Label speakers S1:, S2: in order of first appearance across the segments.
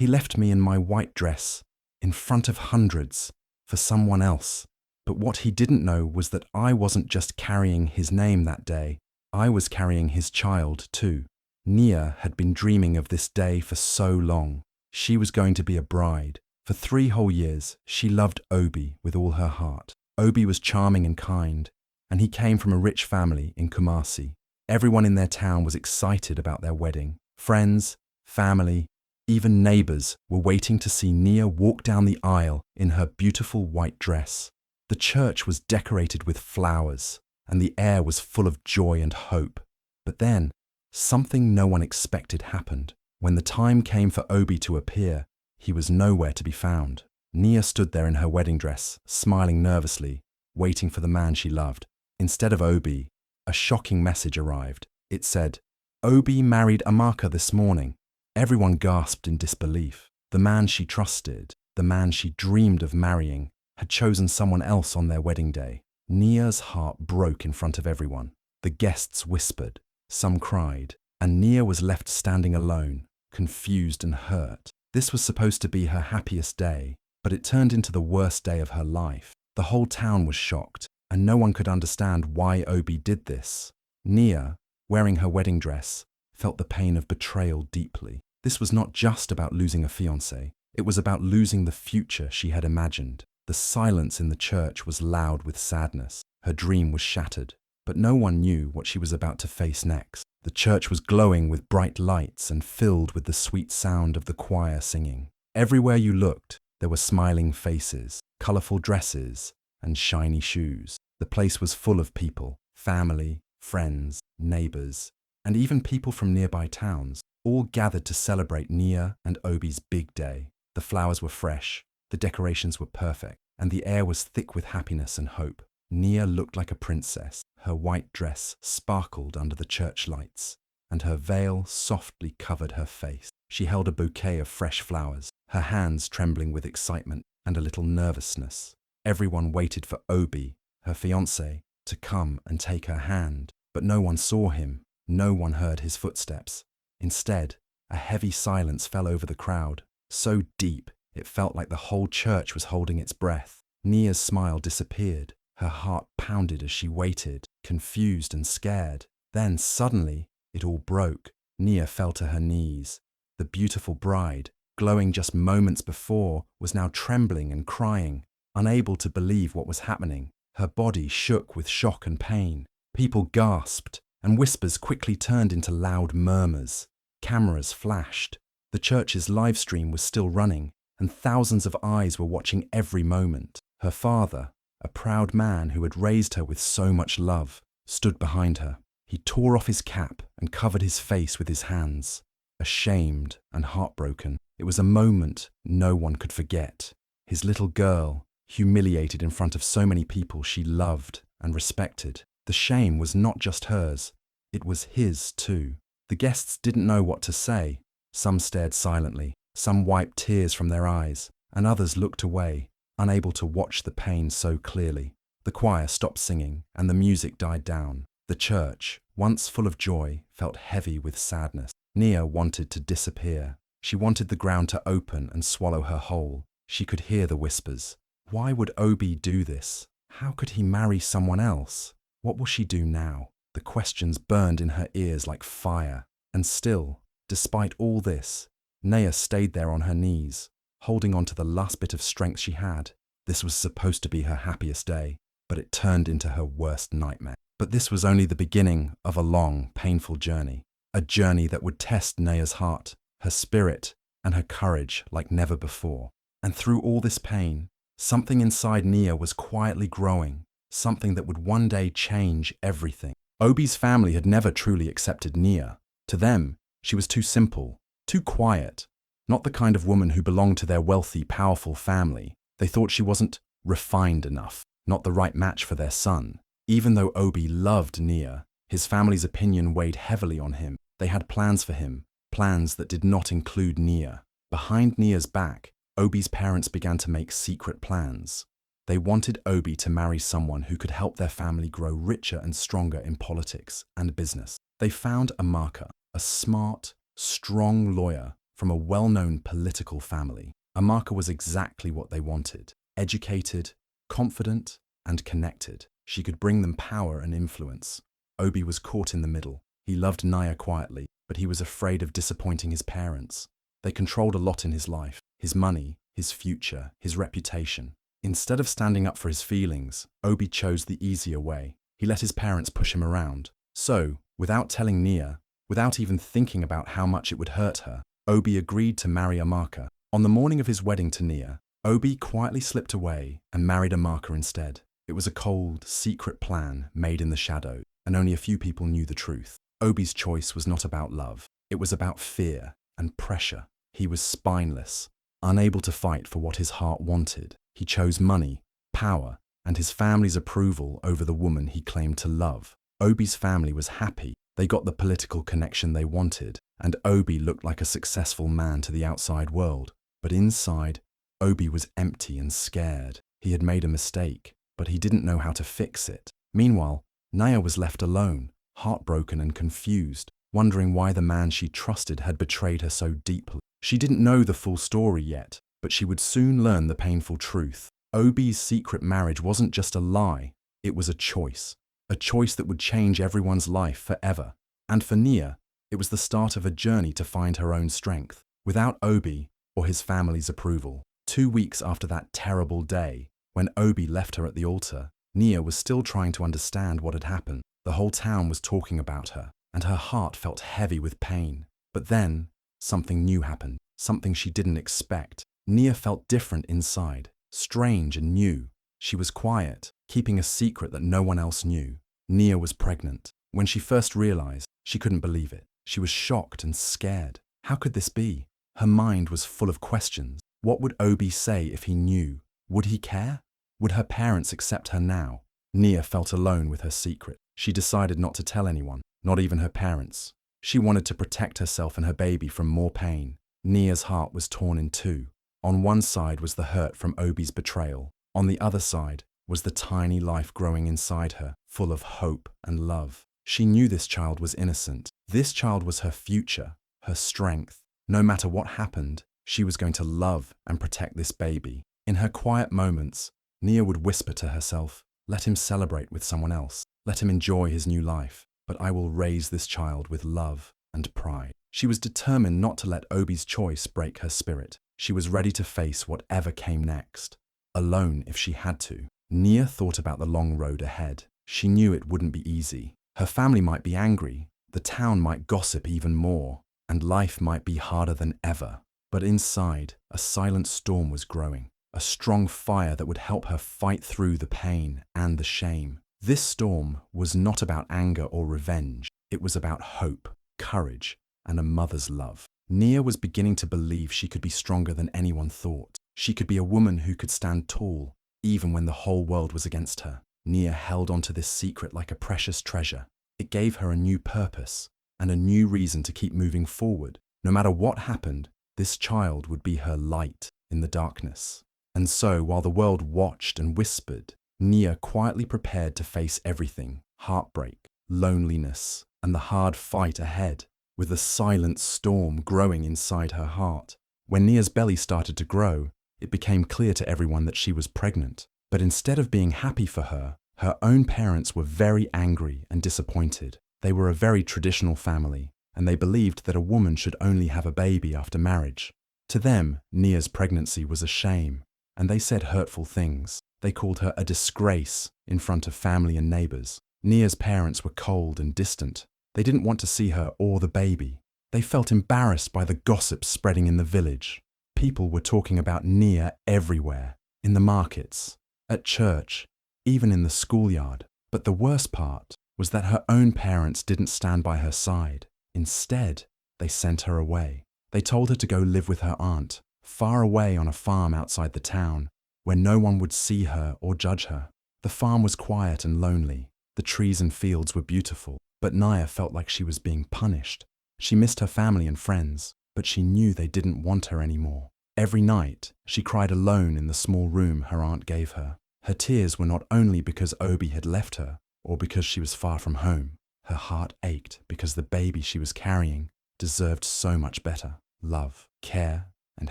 S1: He left me in my white dress, in front of hundreds, for someone else. But what he didn't know was that I wasn't just carrying his name that day, I was carrying his child too. Nia had been dreaming of this day for so long. She was going to be a bride. For 3 whole years, she loved Obi with all her heart. Obi was charming and kind, and he came from a rich family in Kumasi. Everyone in their town was excited about their wedding. Friends, family, even neighbors were waiting to see Nia walk down the aisle in her beautiful white dress. The church was decorated with flowers, and the air was full of joy and hope. But then, something no one expected happened. When the time came for Obi to appear, he was nowhere to be found. Nia stood there in her wedding dress, smiling nervously, waiting for the man she loved. Instead of Obi, a shocking message arrived. It said, "Obi married Amaka this morning." Everyone gasped in disbelief. The man she trusted, the man she dreamed of marrying, had chosen someone else on their wedding day. Nia's heart broke in front of everyone. The guests whispered, some cried, and Nia was left standing alone, confused and hurt. This was supposed to be her happiest day, but it turned into the worst day of her life. The whole town was shocked, and no one could understand why Obi did this. Nia, wearing her wedding dress, felt the pain of betrayal deeply. This was not just about losing a fiancé, it was about losing the future she had imagined. The silence in the church was loud with sadness. Her dream was shattered, but no one knew what she was about to face next. The church was glowing with bright lights and filled with the sweet sound of the choir singing. Everywhere you looked, there were smiling faces, colorful dresses, and shiny shoes. The place was full of people, family, friends, neighbors, and even people from nearby towns, all gathered to celebrate Nia and Obi's big day. The flowers were fresh, the decorations were perfect, and the air was thick with happiness and hope. Nia looked like a princess. Her white dress sparkled under the church lights, and her veil softly covered her face. She held a bouquet of fresh flowers, her hands trembling with excitement and a little nervousness. Everyone waited for Obi, her fiancé, to come and take her hand, but no one saw him. No one heard his footsteps. Instead, a heavy silence fell over the crowd, so deep it felt like the whole church was holding its breath. Nia's smile disappeared. Her heart pounded as she waited, confused and scared. Then, suddenly, it all broke. Nia fell to her knees. The beautiful bride, glowing just moments before, was now trembling and crying, unable to believe what was happening. Her body shook with shock and pain. People gasped, and whispers quickly turned into loud murmurs. Cameras flashed. The church's live stream was still running, and thousands of eyes were watching every moment. Her father, a proud man who had raised her with so much love, stood behind her. He tore off his cap and covered his face with his hands. Ashamed and heartbroken, it was a moment no one could forget. His little girl, humiliated in front of so many people she loved and respected. The shame was not just hers, it was his too. The guests didn't know what to say. Some stared silently, some wiped tears from their eyes, and others looked away, unable to watch the pain so clearly. The choir stopped singing, and the music died down. The church, once full of joy, felt heavy with sadness. Nia wanted to disappear. She wanted the ground to open and swallow her whole. She could hear the whispers. Why would Obi do this? How could he marry someone else? What will she do now? The questions burned in her ears like fire. And still, despite all this, Nia stayed there on her knees, holding on to the last bit of strength she had. This was supposed to be her happiest day, but it turned into her worst nightmare. But this was only the beginning of a long, painful journey. A journey that would test Nia's heart, her spirit, and her courage like never before. And through all this pain, something inside Nia was quietly growing, something that would one day change everything. Obi's family had never truly accepted Nia. To them, she was too simple, too quiet, not the kind of woman who belonged to their wealthy, powerful family. They thought she wasn't refined enough, not the right match for their son. Even though Obi loved Nia, his family's opinion weighed heavily on him. They had plans for him, plans that did not include Nia. Behind Nia's back, Obi's parents began to make secret plans. They wanted Obi to marry someone who could help their family grow richer and stronger in politics and business. They found Amaka, a smart, strong lawyer from a well-known political family. Amaka was exactly what they wanted: educated, confident, and connected. She could bring them power and influence. Obi was caught in the middle. He loved Naya quietly, but he was afraid of disappointing his parents. They controlled a lot in his life: his money, his future, his reputation. Instead of standing up for his feelings, Obi chose the easier way. He let his parents push him around. So, without telling Nia, without even thinking about how much it would hurt her, Obi agreed to marry Amaka. On the morning of his wedding to Nia, Obi quietly slipped away and married Amaka instead. It was a cold, secret plan made in the shadows, and only a few people knew the truth. Obi's choice was not about love. It was about fear and pressure. He was spineless, unable to fight for what his heart wanted. He chose money, power, and his family's approval over the woman he claimed to love. Obi's family was happy. They got the political connection they wanted, and Obi looked like a successful man to the outside world. But inside, Obi was empty and scared. He had made a mistake, but he didn't know how to fix it. Meanwhile, Naya was left alone, heartbroken and confused, wondering why the man she trusted had betrayed her so deeply. She didn't know the full story yet, but she would soon learn the painful truth. Obi's secret marriage wasn't just a lie, it was a choice that would change everyone's life forever. And for Nia, it was the start of a journey to find her own strength, without Obi or his family's approval. 2 weeks after that terrible day, when Obi left her at the altar, Nia was still trying to understand what had happened. The whole town was talking about her, and her heart felt heavy with pain. But then, something new happened, something she didn't expect. Nia felt different inside, strange and new. She was quiet, keeping a secret that no one else knew. Nia was pregnant. When she first realized, she couldn't believe it. She was shocked and scared. How could this be? Her mind was full of questions. What would Obi say if he knew? Would he care? Would her parents accept her now? Nia felt alone with her secret. She decided not to tell anyone, not even her parents. She wanted to protect herself and her baby from more pain. Nia's heart was torn in two. On one side was the hurt from Obi's betrayal. On the other side was the tiny life growing inside her, full of hope and love. She knew this child was innocent. This child was her future, her strength. No matter what happened, she was going to love and protect this baby. In her quiet moments, Nia would whisper to herself, "Let him celebrate with someone else. Let him enjoy his new life. But I will raise this child with love and pride." She was determined not to let Obi's choice break her spirit. She was ready to face whatever came next, alone if she had to. Nia thought about the long road ahead. She knew it wouldn't be easy. Her family might be angry, the town might gossip even more, and life might be harder than ever. But inside, a silent storm was growing, a strong fire that would help her fight through the pain and the shame. This storm was not about anger or revenge. It was about hope, courage, and a mother's love. Nia was beginning to believe she could be stronger than anyone thought. She could be a woman who could stand tall, even when the whole world was against her. Nia held onto this secret like a precious treasure. It gave her a new purpose and a new reason to keep moving forward. No matter what happened, this child would be her light in the darkness. And so, while the world watched and whispered, Nia quietly prepared to face everything: heartbreak, loneliness, and the hard fight ahead, with a silent storm growing inside her heart. When Nia's belly started to grow, it became clear to everyone that she was pregnant. But instead of being happy for her, her own parents were very angry and disappointed. They were a very traditional family, and they believed that a woman should only have a baby after marriage. To them, Nia's pregnancy was a shame, and they said hurtful things. They called her a disgrace in front of family and neighbors. Nia's parents were cold and distant. They didn't want to see her or the baby. They felt embarrassed by the gossip spreading in the village. People were talking about Nia everywhere, in the markets, at church, even in the schoolyard. But the worst part was that her own parents didn't stand by her side. Instead, they sent her away. They told her to go live with her aunt, far away on a farm outside the town, where no one would see her or judge her. The farm was quiet and lonely. The trees and fields were beautiful, but Nia felt like she was being punished. She missed her family and friends, but she knew they didn't want her anymore. Every night, she cried alone in the small room her aunt gave her. Her tears were not only because Obi had left her, or because she was far from home. Her heart ached because the baby she was carrying deserved so much better: love, care, and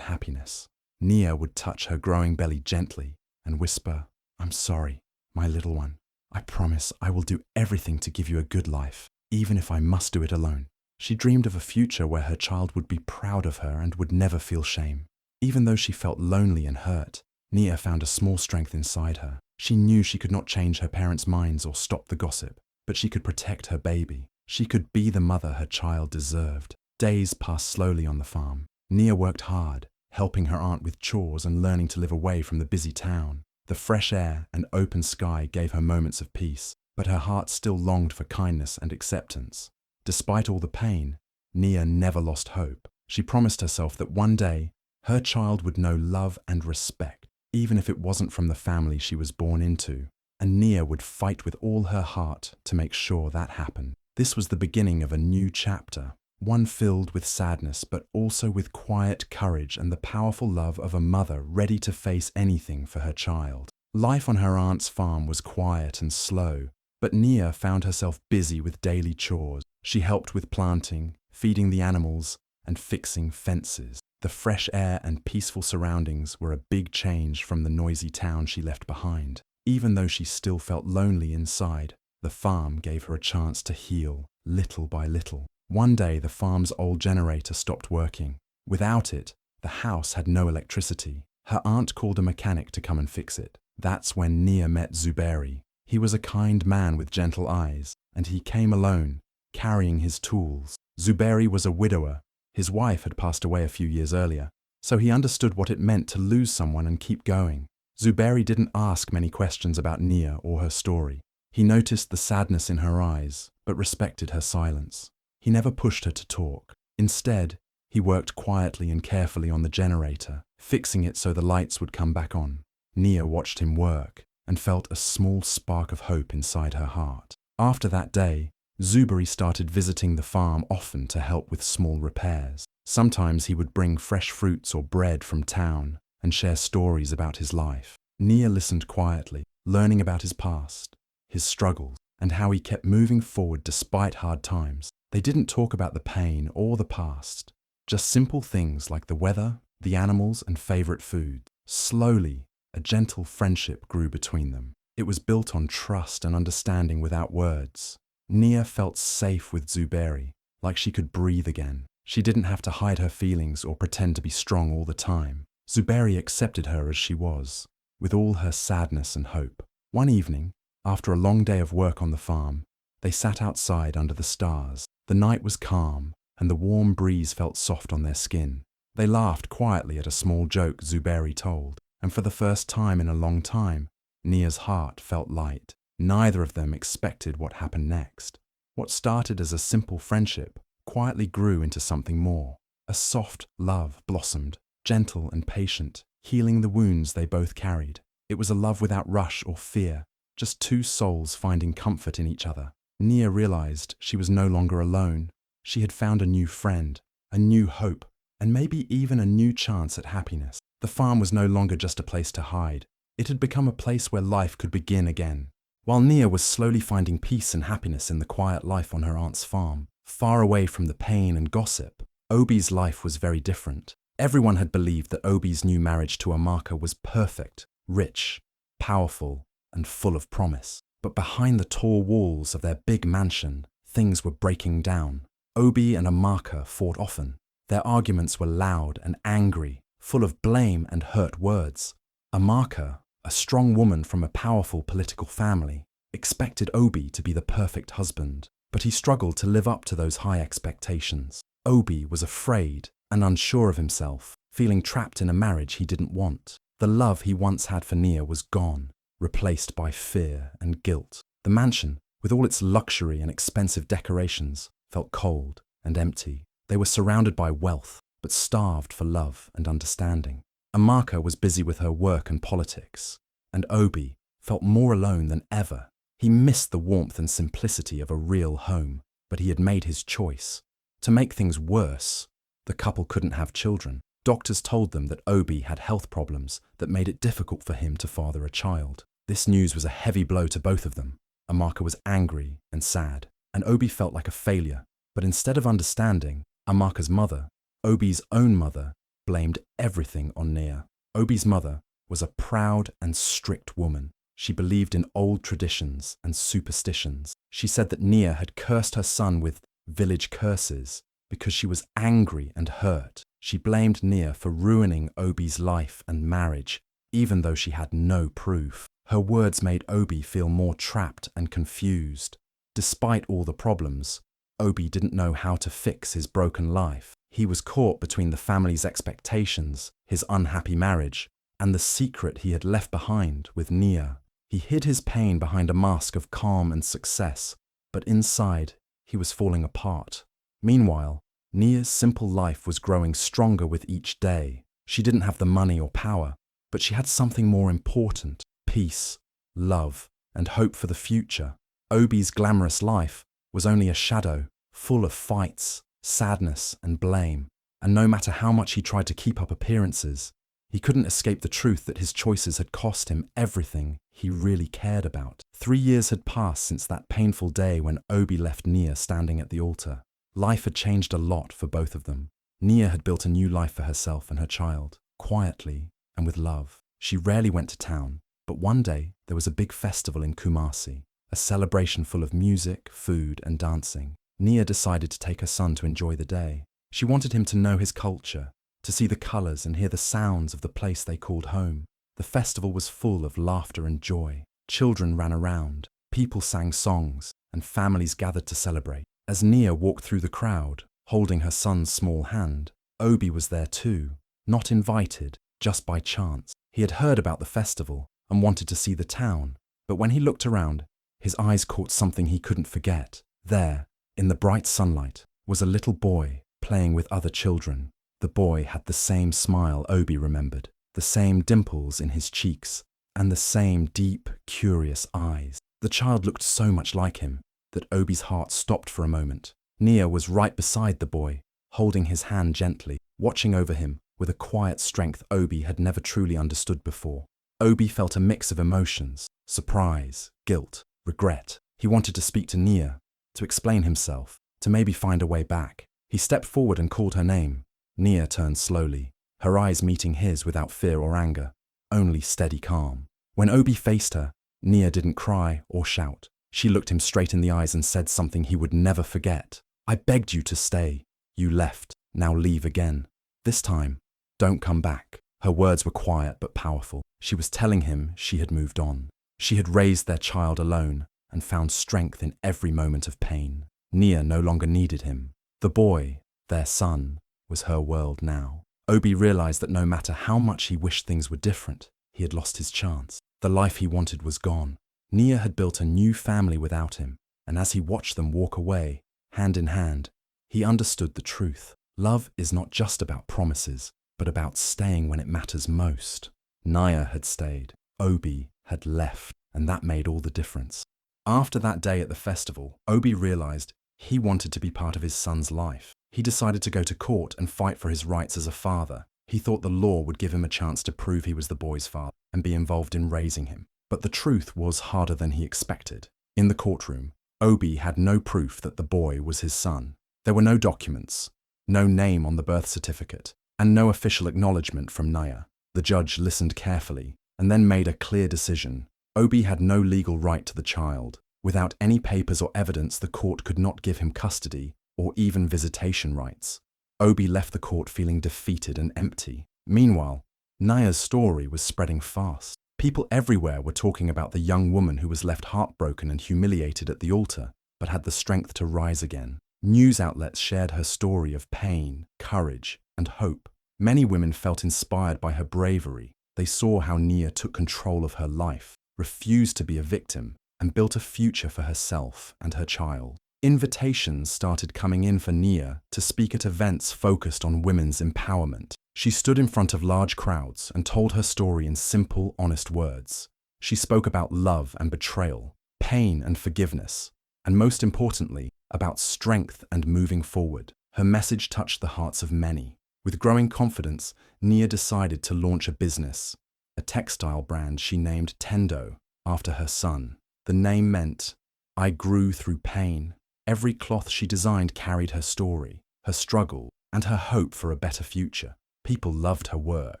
S1: happiness. Nia would touch her growing belly gently and whisper, "I'm sorry, my little one. I promise I will do everything to give you a good life, even if I must do it alone." She dreamed of a future where her child would be proud of her and would never feel shame. Even though she felt lonely and hurt, Nia found a small strength inside her. She knew she could not change her parents' minds or stop the gossip, but she could protect her baby. She could be the mother her child deserved. Days passed slowly on the farm. Nia worked hard, helping her aunt with chores and learning to live away from the busy town. The fresh air and open sky gave her moments of peace, but her heart still longed for kindness and acceptance. Despite all the pain, Nia never lost hope. She promised herself that one day, her child would know love and respect, even if it wasn't from the family she was born into. And Nia would fight with all her heart to make sure that happened. This was the beginning of a new chapter, one filled with sadness but also with quiet courage and the powerful love of a mother ready to face anything for her child. Life on her aunt's farm was quiet and slow, but Nia found herself busy with daily chores. She helped with planting, feeding the animals, and fixing fences. The fresh air and peaceful surroundings were a big change from the noisy town she left behind. Even though she still felt lonely inside, the farm gave her a chance to heal, little by little. One day, the farm's old generator stopped working. Without it, the house had no electricity. Her aunt called a mechanic to come and fix it. That's when Nia met Zuberi. He was a kind man with gentle eyes, and he came alone, carrying his tools. Zuberi was a widower. His wife had passed away a few years earlier, so he understood what it meant to lose someone and keep going. Zuberi didn't ask many questions about Nia or her story. He noticed the sadness in her eyes, but respected her silence. He never pushed her to talk. Instead, he worked quietly and carefully on the generator, fixing it so the lights would come back on. Nia watched him work and felt a small spark of hope inside her heart. After that day, Zuberi started visiting the farm often to help with small repairs. Sometimes he would bring fresh fruits or bread from town and share stories about his life. Nia listened quietly, learning about his past, his struggles, and how he kept moving forward despite hard times. They didn't talk about the pain or the past, just simple things like the weather, the animals, and favorite food. Slowly, a gentle friendship grew between them. It was built on trust and understanding without words. Nia felt safe with Zuberi, like she could breathe again. She didn't have to hide her feelings or pretend to be strong all the time. Zuberi accepted her as she was, with all her sadness and hope. One evening, after a long day of work on the farm, they sat outside under the stars. The night was calm, and the warm breeze felt soft on their skin. They laughed quietly at a small joke Zuberi told, and for the first time in a long time, Nia's heart felt light. Neither of them expected what happened next. What started as a simple friendship quietly grew into something more. A soft love blossomed, gentle and patient, healing the wounds they both carried. It was a love without rush or fear, just two souls finding comfort in each other. Nia realized she was no longer alone. She had found a new friend, a new hope, and maybe even a new chance at happiness. The farm was no longer just a place to hide. It had become a place where life could begin again. While Nia was slowly finding peace and happiness in the quiet life on her aunt's farm, far away from the pain and gossip, Obi's life was very different. Everyone had believed that Obi's new marriage to Amaka was perfect, rich, powerful, and full of promise. But behind the tall walls of their big mansion, things were breaking down. Obi and Amaka fought often. Their arguments were loud and angry, full of blame and hurt words. Amaka, a strong woman from a powerful political family, expected Obi to be the perfect husband, but he struggled to live up to those high expectations. Obi was afraid and unsure of himself, feeling trapped in a marriage he didn't want. The love he once had for Nia was gone, replaced by fear and guilt. The mansion, with all its luxury and expensive decorations, felt cold and empty. They were surrounded by wealth, but starved for love and understanding. Amaka was busy with her work and politics, and Obi felt more alone than ever. He missed the warmth and simplicity of a real home, but he had made his choice. To make things worse, the couple couldn't have children. Doctors told them that Obi had health problems that made it difficult for him to father a child. This news was a heavy blow to both of them. Amaka was angry and sad, and Obi felt like a failure. But instead of understanding, Amaka's mother, Obi's own mother, blamed everything on Nia. Obi's mother was a proud and strict woman. She believed in old traditions and superstitions. She said that Nia had cursed her son with village curses because she was angry and hurt. She blamed Nia for ruining Obi's life and marriage, even though she had no proof. Her words made Obi feel more trapped and confused. Despite all the problems, Obi didn't know how to fix his broken life. He was caught between the family's expectations, his unhappy marriage, and the secret he had left behind with Nia. He hid his pain behind a mask of calm and success, but inside, he was falling apart. Meanwhile, Nia's simple life was growing stronger with each day. She didn't have the money or power, but she had something more important: peace, love, and hope for the future. Obi's glamorous life was only a shadow, full of fights, sadness, and blame. And no matter how much he tried to keep up appearances, he couldn't escape the truth that his choices had cost him everything he really cared about. 3 years had passed since that painful day when Obi left Nia standing at the altar. Life had changed a lot for both of them. Nia had built a new life for herself and her child, quietly and with love. She rarely went to town, but one day there was a big festival in Kumasi, a celebration full of music, food, and dancing. Nia decided to take her son to enjoy the day. She wanted him to know his culture, to see the colours and hear the sounds of the place they called home. The festival was full of laughter and joy. Children ran around, people sang songs, and families gathered to celebrate. As Nia walked through the crowd, holding her son's small hand, Obi was there too, not invited, just by chance. He had heard about the festival and wanted to see the town, but when he looked around, his eyes caught something he couldn't forget. There, in the bright sunlight, was a little boy playing with other children. The boy had the same smile Obi remembered, the same dimples in his cheeks, and the same deep, curious eyes. The child looked so much like him that Obi's heart stopped for a moment. Nia was right beside the boy, holding his hand gently, watching over him with a quiet strength Obi had never truly understood before. Obi felt a mix of emotions: surprise, guilt, regret. He wanted to speak to Nia, to explain himself, to maybe find a way back. He stepped forward and called her name. Nia turned slowly, her eyes meeting his without fear or anger, only steady calm. When Obi faced her, Nia didn't cry or shout. She looked him straight in the eyes and said something he would never forget. "I begged you to stay. You left. Now leave again. This time, don't come back." Her words were quiet but powerful. She was telling him she had moved on. She had raised their child alone and found strength in every moment of pain. Nia no longer needed him. The boy, their son, was her world now. Obi realized that no matter how much he wished things were different, he had lost his chance. The life he wanted was gone. Nia had built a new family without him, and as he watched them walk away, hand in hand, he understood the truth. Love is not just about promises, but about staying when it matters most. Nia had stayed, Obi had left, and that made all the difference. After that day at the festival, Obi realized he wanted to be part of his son's life. He decided to go to court and fight for his rights as a father. He thought the law would give him a chance to prove he was the boy's father and be involved in raising him. But the truth was harder than he expected. In the courtroom, Obi had no proof that the boy was his son. There were no documents, no name on the birth certificate, and no official acknowledgement from Nia. The judge listened carefully and then made a clear decision. Obi had no legal right to the child. Without any papers or evidence, the court could not give him custody or even visitation rights. Obi left the court feeling defeated and empty. Meanwhile, Nia's story was spreading fast. People everywhere were talking about the young woman who was left heartbroken and humiliated at the altar, but had the strength to rise again. News outlets shared her story of pain, courage, and hope. Many women felt inspired by her bravery. They saw how Nia took control of her life, refused to be a victim, and built a future for herself and her child. Invitations started coming in for Nia to speak at events focused on women's empowerment. She stood in front of large crowds and told her story in simple, honest words. She spoke about love and betrayal, pain and forgiveness, and most importantly, about strength and moving forward. Her message touched the hearts of many. With growing confidence, Nia decided to launch a business, a textile brand she named Tendo, after her son. The name meant, "I grew through pain." Every cloth she designed carried her story, her struggle, and her hope for a better future. People loved her work.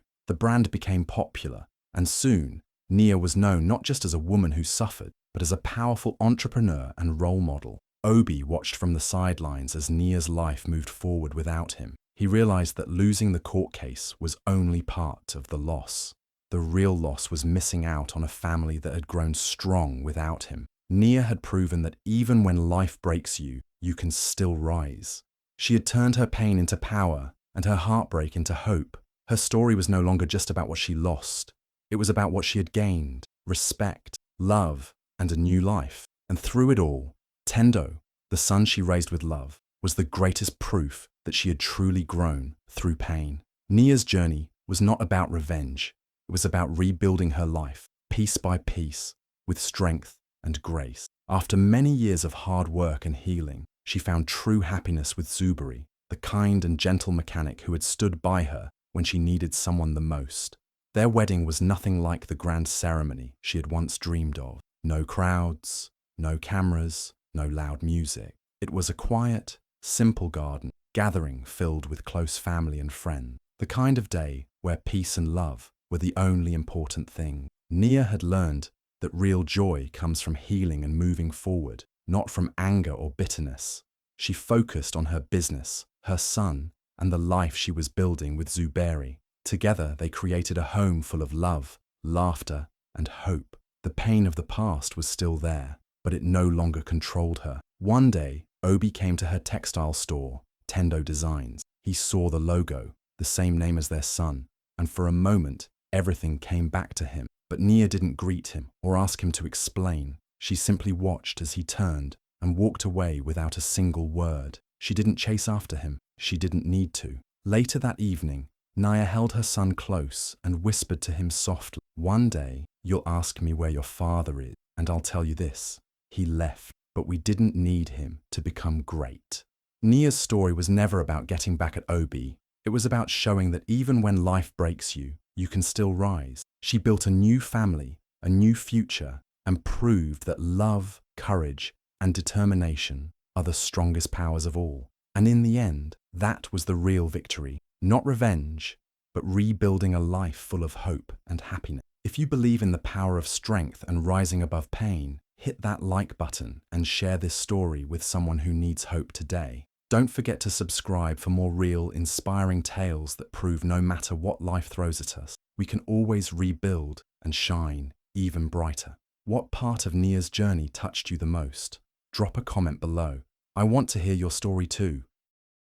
S1: The brand became popular, and soon, Nia was known not just as a woman who suffered, but as a powerful entrepreneur and role model. Obi watched from the sidelines as Nia's life moved forward without him. He realized that losing the court case was only part of the loss. The real loss was missing out on a family that had grown strong without him. Nia had proven that even when life breaks you, you can still rise. She had turned her pain into power and her heartbreak into hope. Her story was no longer just about what she lost. It was about what she had gained: respect, love, and a new life. And through it all, Tendo, the son she raised with love, was the greatest proof that she had truly grown through pain. Nia's journey was not about revenge. It was about rebuilding her life, piece by piece, with strength and grace. After many years of hard work and healing, she found true happiness with Zuberi, the kind and gentle mechanic who had stood by her when she needed someone the most. Their wedding was nothing like the grand ceremony she had once dreamed of. No crowds, no cameras, no loud music. It was a quiet, simple garden gathering filled with close family and friends. The kind of day where peace and love were the only important thing. Nia had learned that real joy comes from healing and moving forward, not from anger or bitterness. She focused on her business, her son, and the life she was building with Zuberi. Together, they created a home full of love, laughter, and hope. The pain of the past was still there, but it no longer controlled her. One day, Obi came to her textile store, Tendo Designs. He saw the logo, the same name as their son, and for a moment, everything came back to him. But Nia didn't greet him or ask him to explain. She simply watched as he turned and walked away without a single word. She didn't chase after him. She didn't need to. Later that evening, Nia held her son close and whispered to him softly, "One day, you'll ask me where your father is, and I'll tell you this: he left, but we didn't need him to become great." Nia's story was never about getting back at Obi. It was about showing that even when life breaks you, you can still rise. She built a new family, a new future, and proved that love, courage, and determination are the strongest powers of all. And in the end, that was the real victory. Not revenge, but rebuilding a life full of hope and happiness. If you believe in the power of strength and rising above pain, hit that like button and share this story with someone who needs hope today. Don't forget to subscribe for more real, inspiring tales that prove no matter what life throws at us, we can always rebuild and shine even brighter. What part of Nia's journey touched you the most? Drop a comment below. I want to hear your story too.